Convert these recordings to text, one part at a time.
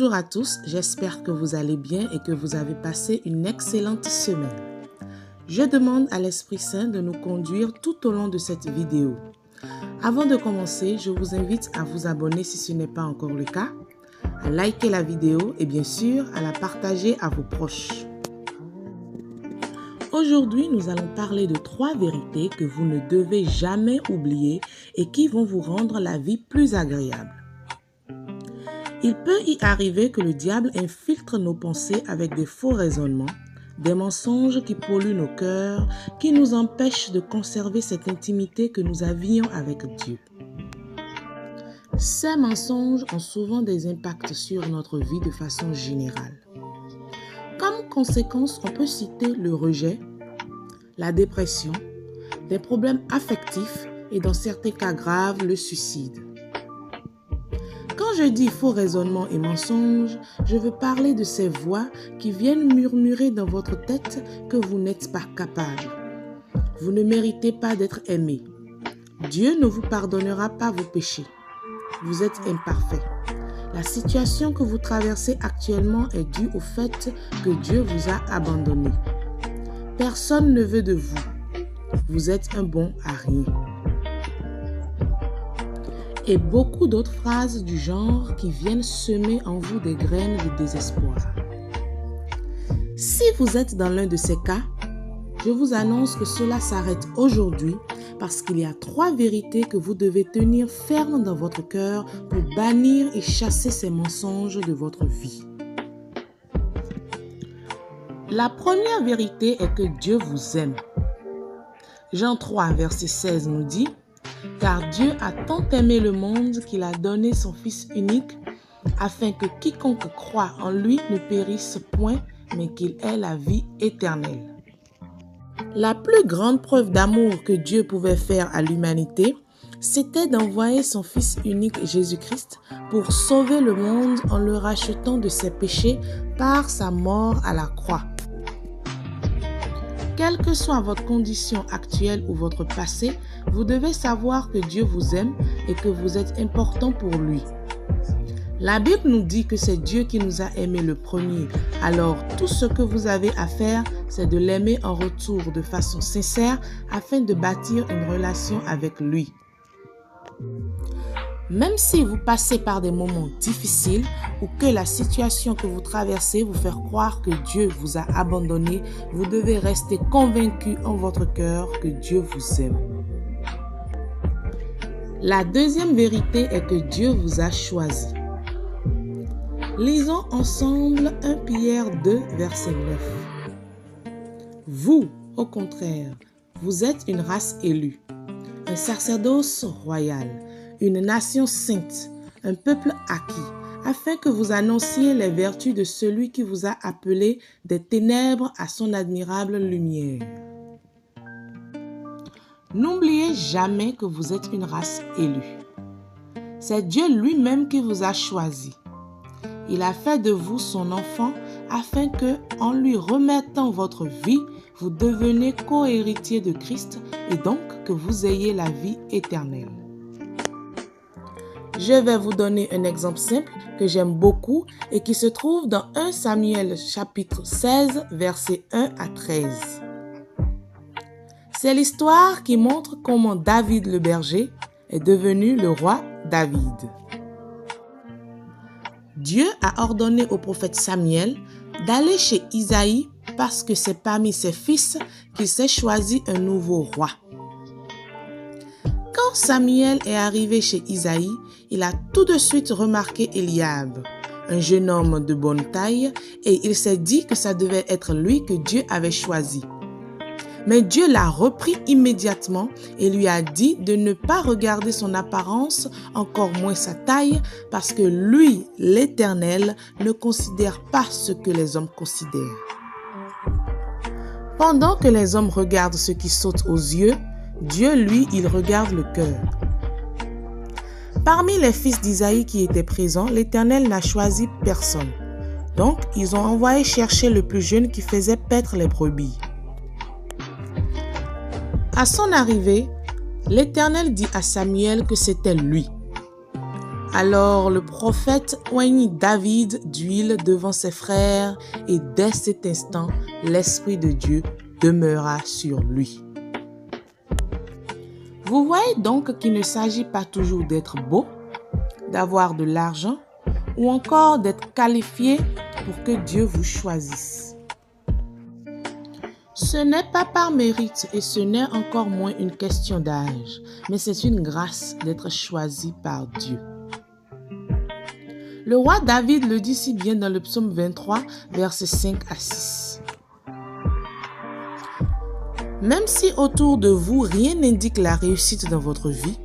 Bonjour à tous, j'espère que vous allez bien et que vous avez passé une excellente semaine. Je demande à l'Esprit Saint de nous conduire tout au long de cette vidéo. Avant de commencer, je vous invite à vous abonner si ce n'est pas encore le cas, à liker la vidéo et bien sûr à la partager à vos proches. Aujourd'hui, nous allons parler de 3 vérités que vous ne devez jamais oublier et qui vont vous rendre la vie plus agréable. Il peut y arriver que le diable infiltre nos pensées avec des faux raisonnements, des mensonges qui polluent nos cœurs, qui nous empêchent de conserver cette intimité que nous avions avec Dieu. Ces mensonges ont souvent des impacts sur notre vie de façon générale. Comme conséquence, on peut citer le rejet, la dépression, des problèmes affectifs et dans certains cas graves, le suicide. Quand je dis faux raisonnements et mensonges, je veux parler de ces voix qui viennent murmurer dans votre tête que vous n'êtes pas capable. Vous ne méritez pas d'être aimé. Dieu ne vous pardonnera pas vos péchés. Vous êtes imparfait. La situation que vous traversez actuellement est due au fait que Dieu vous a abandonné. Personne ne veut de vous. Vous êtes un bon à rien. Et beaucoup d'autres phrases du genre qui viennent semer en vous des graines de désespoir. Si vous êtes dans l'un de ces cas, je vous annonce que cela s'arrête aujourd'hui parce qu'il y a 3 vérités que vous devez tenir fermes dans votre cœur pour bannir et chasser ces mensonges de votre vie. La première vérité est que Dieu vous aime. Jean 3, verset 16 nous dit: « Car Dieu a tant aimé le monde qu'il a donné son Fils unique, afin que quiconque croit en lui ne périsse point, mais qu'il ait la vie éternelle. » La plus grande preuve d'amour que Dieu pouvait faire à l'humanité, c'était d'envoyer son Fils unique Jésus-Christ pour sauver le monde en le rachetant de ses péchés par sa mort à la croix. Quelle que soit votre condition actuelle ou votre passé, vous devez savoir que Dieu vous aime et que vous êtes important pour lui. La Bible nous dit que c'est Dieu qui nous a aimés le premier. Alors, tout ce que vous avez à faire, c'est de l'aimer en retour de façon sincère afin de bâtir une relation avec lui. Même si vous passez par des moments difficiles ou que la situation que vous traversez vous fait croire que Dieu vous a abandonné, vous devez rester convaincu en votre cœur que Dieu vous aime. La deuxième vérité est que Dieu vous a choisi. Lisons ensemble 1 Pierre 2, verset 9. Vous, au contraire, vous êtes une race élue, un sacerdoce royal, une nation sainte, un peuple acquis, afin que vous annonciez les vertus de celui qui vous a appelé des ténèbres à son admirable lumière. N'oubliez jamais que vous êtes une race élue. C'est Dieu lui-même qui vous a choisi. Il a fait de vous son enfant afin que, en lui remettant votre vie, vous deveniez co-héritier de Christ et donc que vous ayez la vie éternelle. Je vais vous donner un exemple simple que j'aime beaucoup et qui se trouve dans 1 Samuel chapitre 16, versets 1 à 13. C'est l'histoire qui montre comment David le berger est devenu le roi David. Dieu a ordonné au prophète Samuel d'aller chez Isaïe parce que c'est parmi ses fils qu'il s'est choisi un nouveau roi. Quand Samuel est arrivé chez Isaïe, il a tout de suite remarqué Eliab, un jeune homme de bonne taille, et il s'est dit que ça devait être lui que Dieu avait choisi. Mais Dieu l'a repris immédiatement et lui a dit de ne pas regarder son apparence, encore moins sa taille, parce que lui, l'Éternel, ne considère pas ce que les hommes considèrent. Pendant que les hommes regardent ce qui saute aux yeux, Dieu, lui, il regarde le cœur. Parmi les fils d'Isaïe qui étaient présents, l'Éternel n'a choisi personne. Donc, ils ont envoyé chercher le plus jeune qui faisait paître les brebis. À son arrivée, l'Éternel dit à Samuel que c'était lui. Alors le prophète oignit David d'huile devant ses frères et dès cet instant, l'Esprit de Dieu demeura sur lui. Vous voyez donc qu'il ne s'agit pas toujours d'être beau, d'avoir de l'argent ou encore d'être qualifié pour que Dieu vous choisisse. Ce n'est pas par mérite et ce n'est encore moins une question d'âge, mais c'est une grâce d'être choisi par Dieu. Le roi David le dit si bien dans le psaume 23, versets 5 à 6. Même si autour de vous rien n'indique la réussite dans votre vie,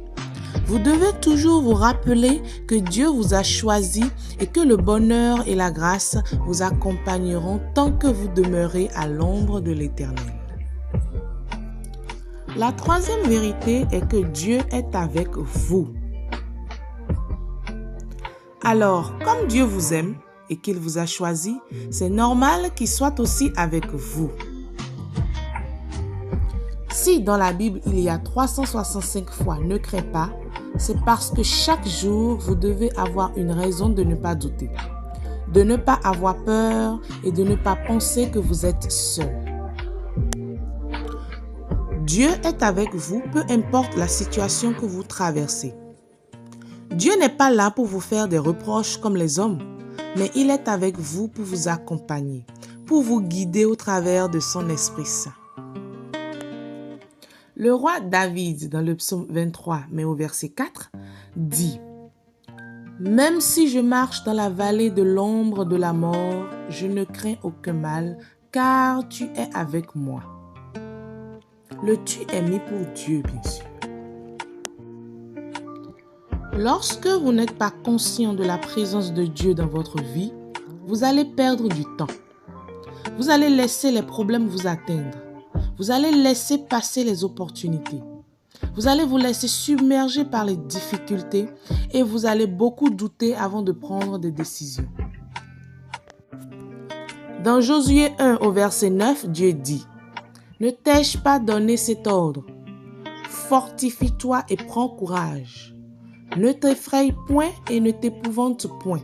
vous devez toujours vous rappeler que Dieu vous a choisi et que le bonheur et la grâce vous accompagneront tant que vous demeurez à l'ombre de l'Éternel. La troisième vérité est que Dieu est avec vous. Alors, comme Dieu vous aime et qu'il vous a choisi, c'est normal qu'il soit aussi avec vous. Si dans la Bible il y a 365 fois « ne crains pas », c'est parce que chaque jour vous devez avoir une raison de ne pas douter, de ne pas avoir peur et de ne pas penser que vous êtes seul. Dieu est avec vous, peu importe la situation que vous traversez. Dieu n'est pas là pour vous faire des reproches comme les hommes, mais il est avec vous pour vous accompagner, pour vous guider au travers de son Esprit Saint. Le roi David, dans le psaume 23, mais au verset 4, dit « Même si je marche dans la vallée de l'ombre de la mort, je ne crains aucun mal, car tu es avec moi. » Le « tu » est mis pour Dieu, bien sûr. Lorsque vous n'êtes pas conscient de la présence de Dieu dans votre vie, vous allez perdre du temps. Vous allez laisser les problèmes vous atteindre. Vous allez laisser passer les opportunités. Vous allez vous laisser submerger par les difficultés et vous allez beaucoup douter avant de prendre des décisions. Dans Josué 1 au verset 9, Dieu dit « Ne t'ai-je pas donné cet ordre? Fortifie-toi et prends courage. Ne t'effraie point et ne t'épouvante point,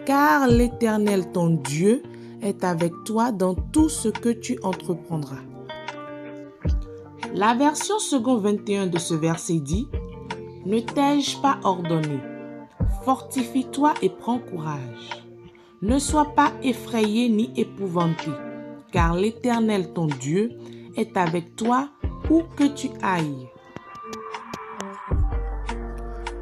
car l'Éternel ton Dieu est avec toi dans tout ce que tu entreprendras. » La version second 21 de ce verset dit « Ne t'ai-je pas ordonné? Fortifie-toi et prends courage. Ne sois pas effrayé ni épouvanté, car l'Éternel ton Dieu est avec toi où que tu ailles. »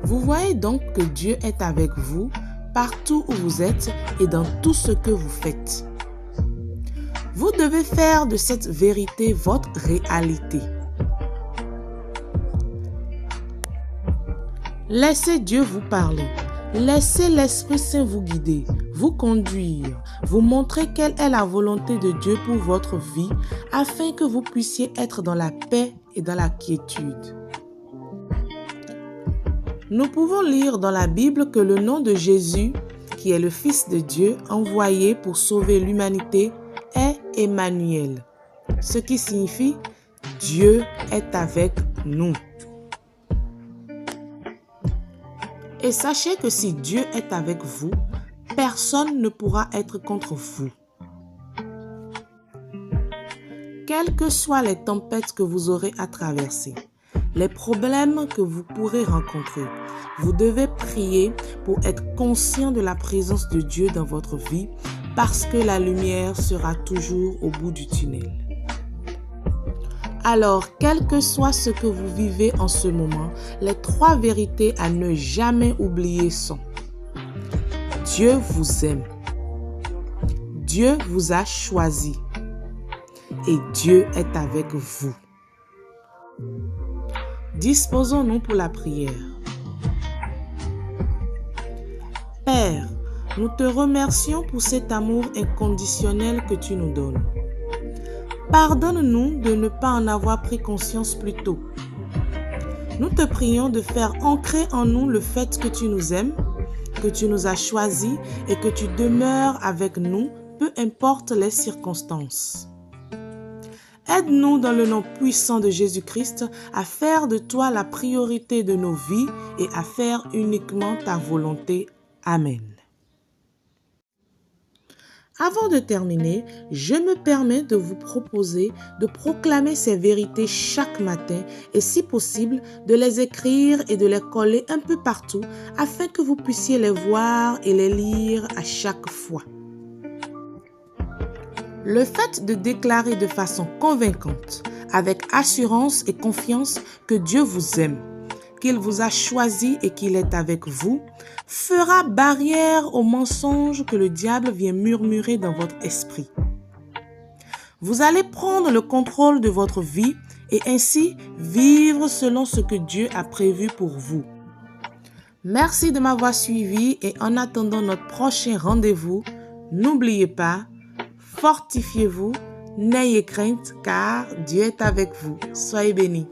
Vous voyez donc que Dieu est avec vous partout où vous êtes et dans tout ce que vous faites. Vous devez faire de cette vérité votre réalité. Laissez Dieu vous parler. Laissez l'Esprit Saint vous guider, vous conduire, vous montrer quelle est la volonté de Dieu pour votre vie afin que vous puissiez être dans la paix et dans la quiétude. Nous pouvons lire dans la Bible que le nom de Jésus, qui est le Fils de Dieu envoyé pour sauver l'humanité, est Emmanuel, ce qui signifie « Dieu est avec nous ». Et sachez que si Dieu est avec vous, personne ne pourra être contre vous. Quelles que soient les tempêtes que vous aurez à traverser, les problèmes que vous pourrez rencontrer, vous devez prier pour être conscient de la présence de Dieu dans votre vie parce que la lumière sera toujours au bout du tunnel. Alors, quel que soit ce que vous vivez en ce moment, les 3 vérités à ne jamais oublier sont: Dieu vous aime, Dieu vous a choisi et Dieu est avec vous. Disposons-nous pour la prière. Père, nous te remercions pour cet amour inconditionnel que tu nous donnes. Pardonne-nous de ne pas en avoir pris conscience plus tôt. Nous te prions de faire ancrer en nous le fait que tu nous aimes, que tu nous as choisis et que tu demeures avec nous, peu importe les circonstances. Aide-nous dans le nom puissant de Jésus-Christ à faire de toi la priorité de nos vies et à faire uniquement ta volonté. Amen. Avant de terminer, je me permets de vous proposer de proclamer ces vérités chaque matin et si possible de les écrire et de les coller un peu partout afin que vous puissiez les voir et les lire à chaque fois. Le fait de déclarer de façon convaincante, avec assurance et confiance que Dieu vous aime, qu'il vous a choisi et qu'il est avec vous, fera barrière aux mensonges que le diable vient murmurer dans votre esprit. Vous allez prendre le contrôle de votre vie et ainsi vivre selon ce que Dieu a prévu pour vous. Merci de m'avoir suivi et en attendant notre prochain rendez-vous, n'oubliez pas, fortifiez-vous, n'ayez crainte car Dieu est avec vous. Soyez bénis.